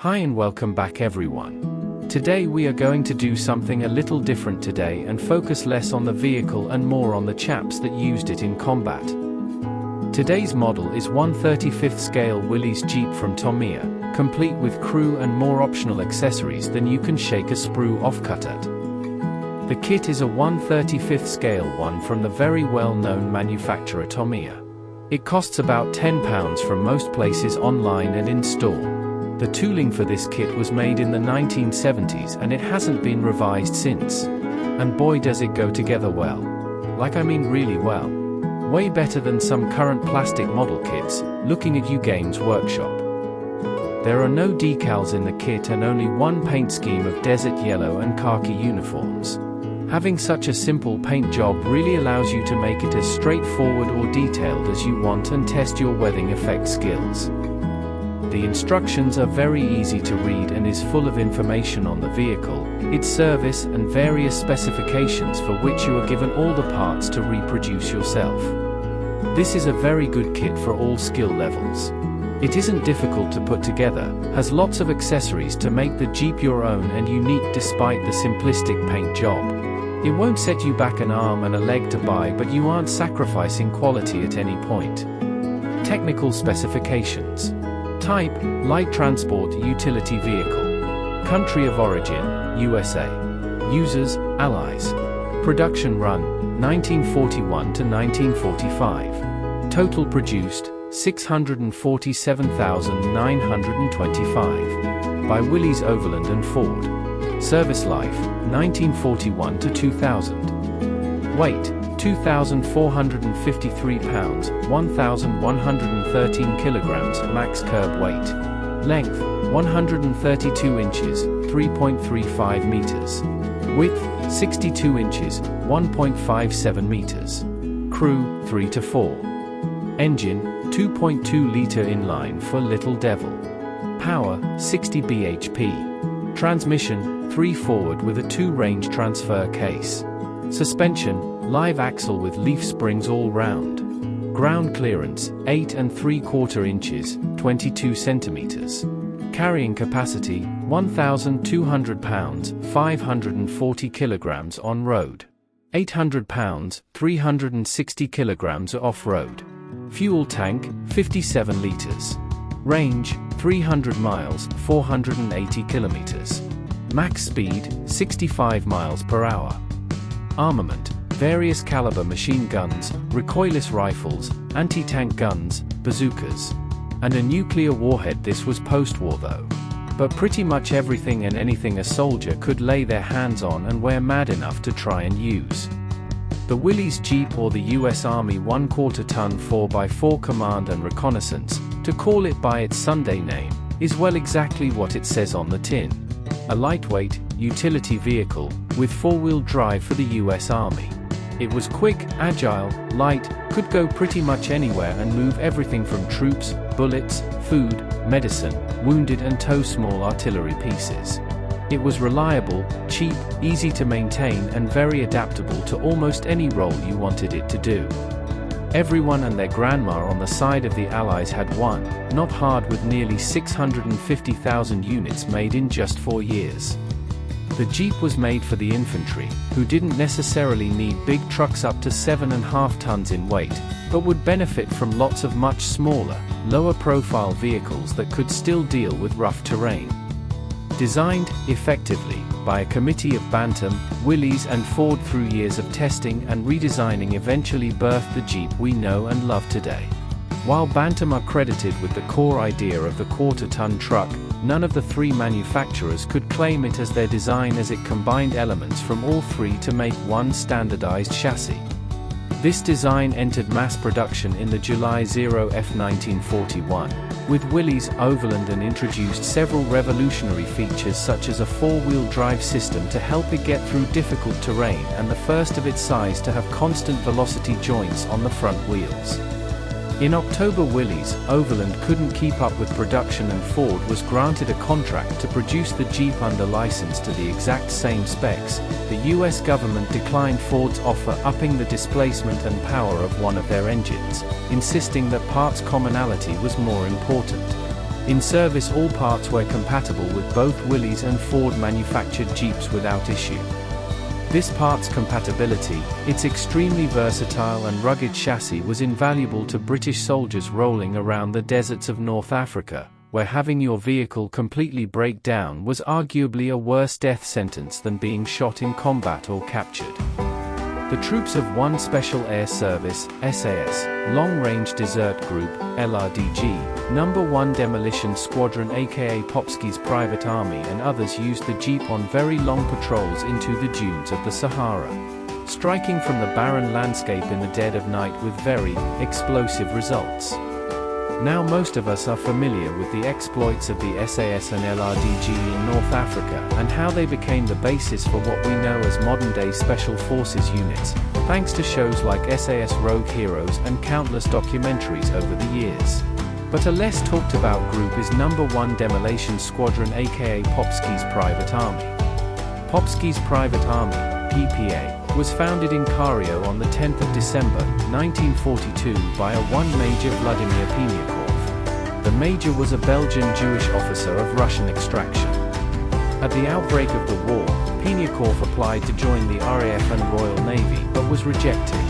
Hi and welcome back everyone. Today we are going to do something a little different today and focus less on the vehicle and more on the chaps that used it in combat. Today's model is 1/35th scale Willys Jeep from Tamiya, complete with crew and more optional accessories than you can shake a sprue offcut at. The kit is a 1/35th scale one from the very well-known manufacturer Tamiya. It costs about £10 from most places online and in store. The tooling for this kit was made in the 1970s and it hasn't been revised since. And boy does it go together well. Really well. Way better than some current plastic model kits, looking at you Games Workshop. There are no decals in the kit and only one paint scheme of desert yellow and khaki uniforms. Having such a simple paint job really allows you to make it as straightforward or detailed as you want and test your weathering effect skills. The instructions are very easy to read and is full of information on the vehicle, its service and various specifications for which you are given all the parts to reproduce yourself. This is a very good kit for all skill levels. It isn't difficult to put together, has lots of accessories to make the Jeep your own and unique despite the simplistic paint job. It won't set you back an arm and a leg to buy, but you aren't sacrificing quality at any point. Technical specifications. Type, light transport utility vehicle. Country of origin, USA. Users, allies. Production run, 1941 to 1945. Total produced, 647,925. By Willys Overland and Ford. Service life, 1941 to 2000. Weight, 2,453 pounds, 1,113 kilograms max curb weight. Length, 132 inches, 3.35 meters. Width, 62 inches, 1.57 meters. Crew, 3 to 4. Engine, 2.2-liter inline for Little Devil. Power, 60 bhp. Transmission, 3 forward with a 2-range transfer case. Suspension, live axle with leaf springs all round. Ground clearance, 8 3/4 inches, 22 centimeters. Carrying capacity, 1,200 pounds, 540 kilograms on road. 800 pounds, 360 kilograms off-road. Fuel tank, 57 liters. Range, 300 miles, 480 kilometers. Max speed, 65 miles per hour. Armament, various caliber machine guns, recoilless rifles, anti-tank guns, bazookas. And a nuclear warhead. This was post-war though. But pretty much everything and anything a soldier could lay their hands on and were mad enough to try and use. The Willys Jeep, or the US Army 1/4 ton 4x4 command and reconnaissance, to call it by its Sunday name, is well exactly what it says on the tin. A lightweight, utility vehicle, with 4-wheel drive for the US Army. It was quick, agile, light, could go pretty much anywhere and move everything from troops, bullets, food, medicine, wounded and tow small artillery pieces. It was reliable, cheap, easy to maintain and very adaptable to almost any role you wanted it to do. Everyone and their grandma on the side of the Allies had one, not hard, with nearly 650,000 units made in just 4 years. The Jeep was made for the infantry, who didn't necessarily need big trucks up to 7.5 tons in weight, but would benefit from lots of much smaller, lower-profile vehicles that could still deal with rough terrain. Designed, effectively, by a committee of Bantam, Willys and Ford through years of testing and redesigning eventually birthed the Jeep we know and love today. While Bantam are credited with the core idea of the 1/4 ton truck, none of the 3 manufacturers could claim it as their design, as it combined elements from all 3 to make one standardized chassis. This design entered mass production in the July 0F 1941, with Willys Overland, and introduced several revolutionary features such as a 4-wheel drive system to help it get through difficult terrain, and the first of its size to have constant velocity joints on the front wheels. In October, Willys Overland couldn't keep up with production and Ford was granted a contract to produce the Jeep under license to the exact same specs. The US government declined Ford's offer, upping the displacement and power of one of their engines, insisting that parts commonality was more important. In service, all parts were compatible with both Willys and Ford manufactured Jeeps without issue. This parts compatibility, its extremely versatile and rugged chassis, was invaluable to British soldiers rolling around the deserts of North Africa, where having your vehicle completely break down was arguably a worse death sentence than being shot in combat or captured. The troops of 1 Special Air Service, SAS, Long Range Desert Group, LRDG, No. 1 Demolition Squadron aka Popski's Private Army and others used the Jeep on very long patrols into the dunes of the Sahara, striking from the barren landscape in the dead of night with very explosive results. Now most of us are familiar with the exploits of the SAS and LRDG in North Africa and how they became the basis for what we know as modern-day Special Forces units, thanks to shows like SAS Rogue Heroes and countless documentaries over the years. But a less talked about group is No. 1 Demolition Squadron aka Popski's Private Army. Popski's Private Army, PPA, was founded in Cairo on the 10th of December, 1942 by a one Major Vladimir Piniakov. The Major was a Belgian Jewish officer of Russian extraction. At the outbreak of the war, Piniakov applied to join the RAF and Royal Navy but was rejected.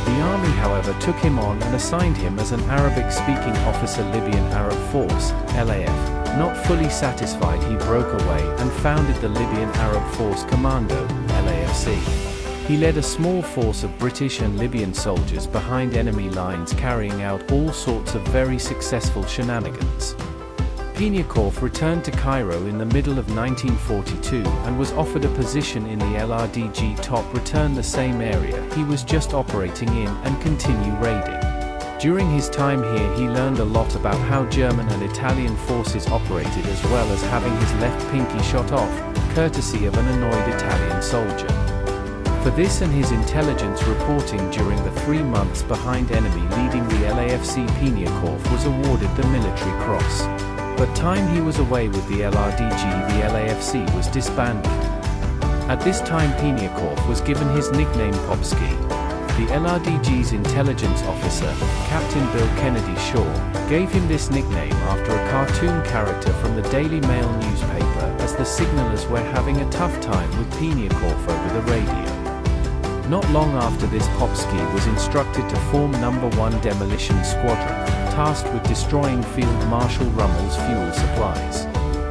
The army however took him on and assigned him as an Arabic-speaking officer Libyan Arab Force, LAF. Not fully satisfied, he broke away and founded the Libyan Arab Force Commando, LAFC. He led a small force of British and Libyan soldiers behind enemy lines carrying out all sorts of very successful shenanigans. Piniakov returned to Cairo in the middle of 1942 and was offered a position in the LRDG top return the same area he was just operating in and continue raiding. During his time here he learned a lot about how German and Italian forces operated as well as having his left pinky shot off, courtesy of an annoyed Italian soldier. For this and his intelligence reporting during the 3 months behind enemy leading the LAFC, Piniakov was awarded the Military Cross. But time he was away with the LRDG, the LAFC was disbanded. At this time Piniakov was given his nickname Popski. The LRDG's intelligence officer, Captain Bill Kennedy Shaw, gave him this nickname after a cartoon character from the Daily Mail newspaper as the signalers were having a tough time with Piniakov over the radio. Not long after this, Popski was instructed to form No. 1 Demolition Squadron, tasked with destroying Field Marshal Rummel's fuel supplies.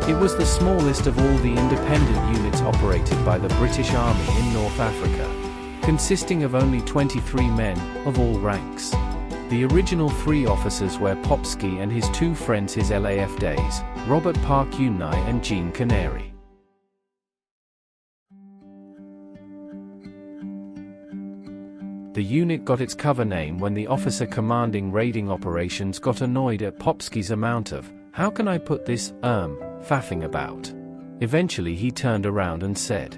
It was the smallest of all the independent units operated by the British Army in North Africa, consisting of only 23 men, of all ranks. The original 3 officers were Popski and his 2 friends his LAF days, Robert Park Unai and Jean Canary. The unit got its cover name when the officer commanding raiding operations got annoyed at Popski's amount of, how can I put this, faffing about. Eventually he turned around and said,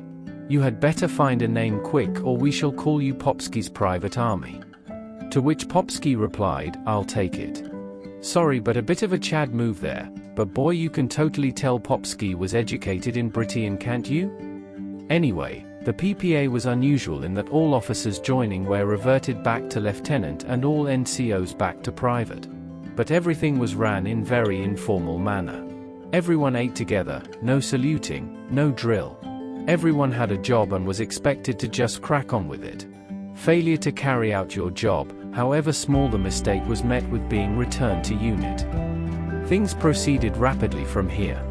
"You had better find a name quick or we shall call you Popski's Private Army." To which Popski replied, "I'll take it. Sorry but a bit of a Chad move there, but boy you can totally tell Popski was educated in Britain, can't you?" Anyway, the PPA was unusual in that all officers joining were reverted back to lieutenant and all NCOs back to private. But everything was ran in very informal manner. Everyone ate together, no saluting, no drill. Everyone had a job and was expected to just crack on with it. Failure to carry out your job, however small the mistake, was met with being returned to unit. Things proceeded rapidly from here.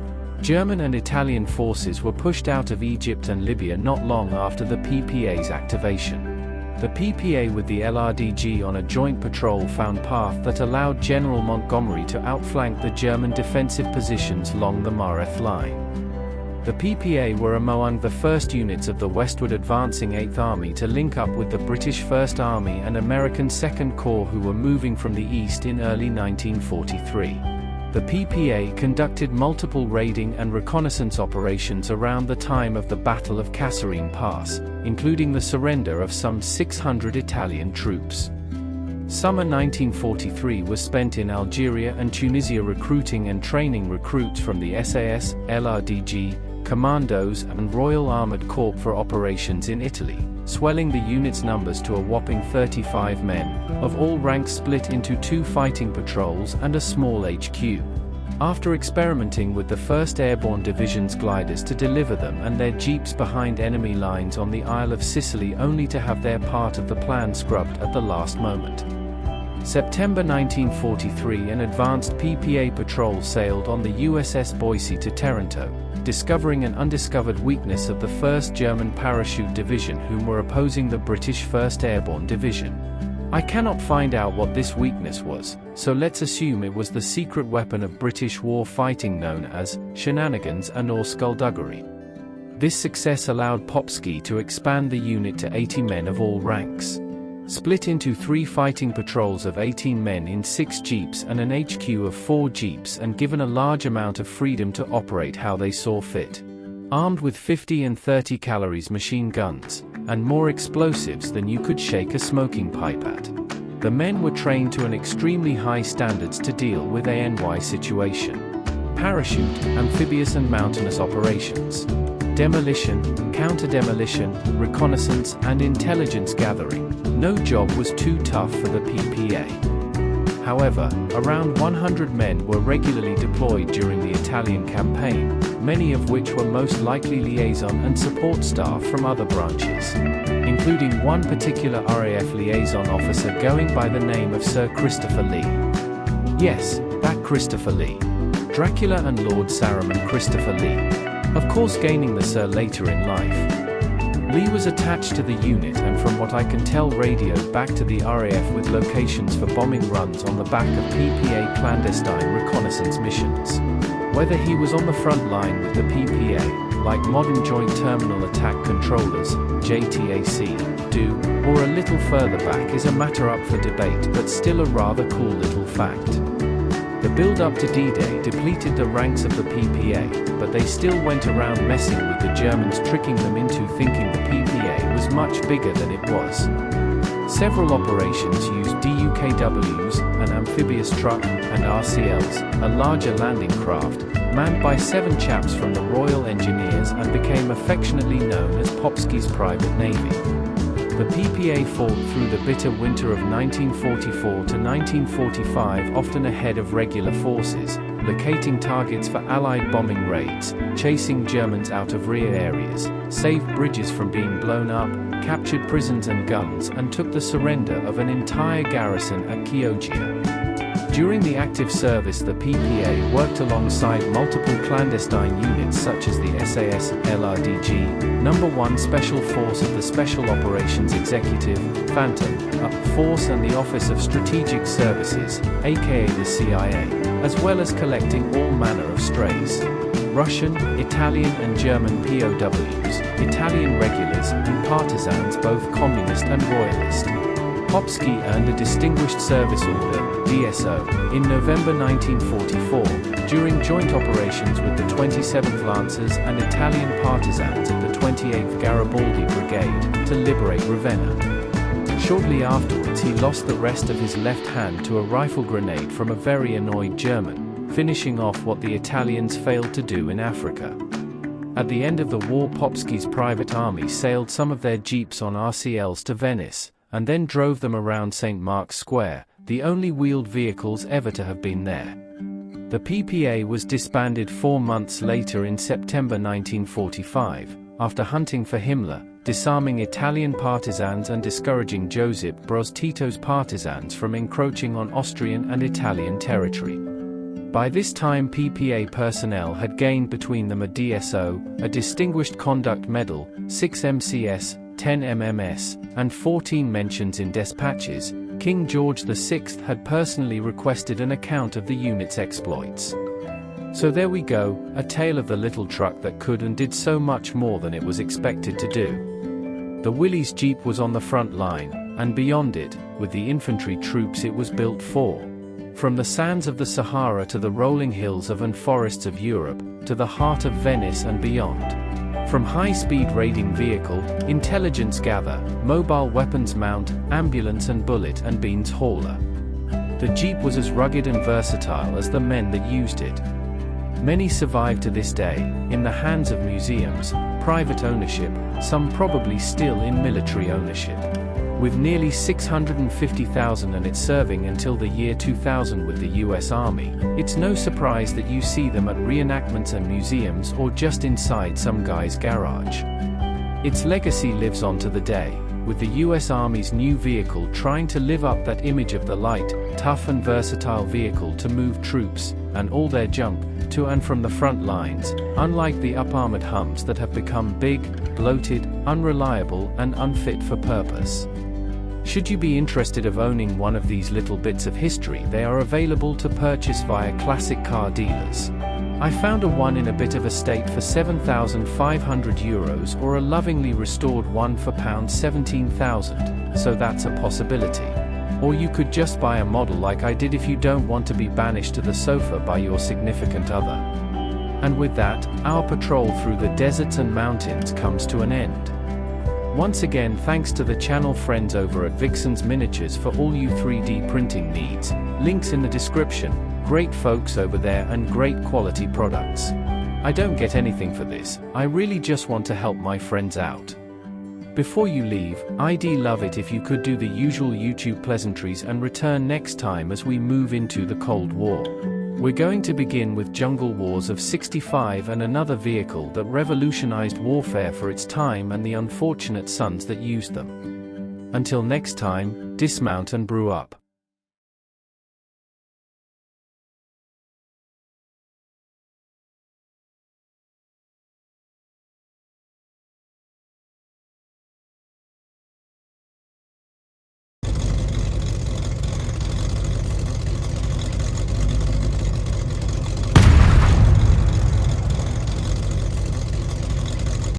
German and Italian forces were pushed out of Egypt and Libya not long after the PPA's activation. The PPA with the LRDG on a joint patrol found path that allowed General Montgomery to outflank the German defensive positions along the Mareth line. The PPA were among the first units of the westward advancing 8th Army to link up with the British 1st Army and American 2nd Corps who were moving from the east in early 1943. The PPA conducted multiple raiding and reconnaissance operations around the time of the Battle of Kasserine Pass, including the surrender of some 600 Italian troops. Summer 1943 was spent in Algeria and Tunisia recruiting and training recruits from the SAS, LRDG, Commandos and Royal Armoured Corps for operations in Italy, swelling the unit's numbers to a whopping 35 men, of all ranks split into 2 fighting patrols and a small HQ. After experimenting with the 1st Airborne Division's gliders to deliver them and their jeeps behind enemy lines on the Isle of Sicily only to have their part of the plan scrubbed at the last moment. September 1943, an advanced PPA patrol sailed on the USS Boise to Taranto, discovering an undiscovered weakness of the 1st German Parachute Division, whom were opposing the British 1st Airborne Division. I cannot find out what this weakness was, so let's assume it was the secret weapon of British war fighting known as shenanigans and/or skullduggery. This success allowed Popski to expand the unit to 80 men of all ranks. Split into 3 fighting patrols of 18 men in 6 jeeps and an HQ of 4 jeeps, and given a large amount of freedom to operate how they saw fit. Armed with 50 and 30 calories machine guns, and more explosives than you could shake a smoking pipe at. The men were trained to an extremely high standards to deal with any situation. Parachute, amphibious and mountainous operations, demolition, counter-demolition, reconnaissance and intelligence gathering. No job was too tough for the PPA. However, around 100 men were regularly deployed during the Italian campaign, many of which were most likely liaison and support staff from other branches, including one particular RAF liaison officer going by the name of Sir Christopher Lee. Yes, that Christopher Lee. Dracula and Lord Saruman Christopher Lee. Of course, gaining the Sir later in life. Lee was attached to the unit and, from what I can tell, radioed back to the RAF with locations for bombing runs on the back of PPA clandestine reconnaissance missions. Whether he was on the front line with the PPA, like modern Joint Terminal Attack Controllers, JTAC, do, or a little further back is a matter up for debate, but still a rather cool little fact. The build-up to D-Day depleted the ranks of the PPA, but they still went around messing with the Germans, tricking them into thinking the PPA was much bigger than it was. Several operations used DUKWs, an amphibious truck, and RCLs, a larger landing craft, manned by 7 chaps from the Royal Engineers, and became affectionately known as Popski's Private Navy. The PPA fought through the bitter winter of 1944 to 1945, often ahead of regular forces, locating targets for Allied bombing raids, chasing Germans out of rear areas, saved bridges from being blown up, captured prisons and guns, and took the surrender of an entire garrison at Chioggia. During the active service, the PPA worked alongside multiple clandestine units such as the SAS LRDG, No. 1 Special Force of the Special Operations Executive, Phantom, Force, and the Office of Strategic Services, aka the CIA, as well as collecting all manner of strays. Russian, Italian and German POWs, Italian regulars, and partisans, both communist and royalist. Popski earned a Distinguished Service Order, DSO, in November 1944, during joint operations with the 27th Lancers and Italian partisans of the 28th Garibaldi Brigade, to liberate Ravenna. Shortly afterwards, he lost the rest of his left hand to a rifle grenade from a very annoyed German, finishing off what the Italians failed to do in Africa. At the end of the war, Popski's private army sailed some of their jeeps on RCLs to Venice, and then drove them around St. Mark's Square, the only wheeled vehicles ever to have been there. The PPA was disbanded 4 months later in September 1945, after hunting for Himmler, disarming Italian partisans and discouraging Josip Broz Tito's partisans from encroaching on Austrian and Italian territory. By this time, PPA personnel had gained between them a DSO, a Distinguished Conduct Medal, 6 MCS, 10 MMS, and 14 mentions in dispatches. King George VI had personally requested an account of the unit's exploits. So there we go, a tale of the little truck that could and did so much more than it was expected to do. The Willys Jeep was on the front line, and beyond it, with the infantry troops it was built for. From the sands of the Sahara to the rolling hills and forests of Europe, to the heart of Venice and beyond. From high-speed raiding vehicle, intelligence gather, mobile weapons mount, ambulance and bullet and beans hauler. The Jeep was as rugged and versatile as the men that used it. Many survive to this day, in the hands of museums, private ownership, some probably still in military ownership. With nearly 650,000 and it's serving until the year 2000 with the US Army, it's no surprise that you see them at reenactments and museums or just inside some guy's garage. Its legacy lives on to the day, with the US Army's new vehicle trying to live up that image of the light, tough and versatile vehicle to move troops, and all their junk, to and from the front lines, unlike the up-armored Hums that have become big, bloated, unreliable, and unfit for purpose. Should you be interested of owning one of these little bits of history, they are available to purchase via classic car dealers. I found a one in a bit of a state for €7,500 or a lovingly restored one for £17,000, so that's a possibility. Or you could just buy a model like I did if you don't want to be banished to the sofa by your significant other. And with that, our patrol through the deserts and mountains comes to an end. Once again, thanks to the channel friends over at Vixen's Miniatures for all you 3D printing needs, links in the description. Great folks over there and great quality products. I don't get anything for this, I really just want to help my friends out. Before you leave, I'd love it if you could do the usual YouTube pleasantries and return next time as we move into the Cold War. We're going to begin with Jungle Wars of '65 and another vehicle that revolutionized warfare for its time and the unfortunate sons that used them. Until next time, dismount and brew up.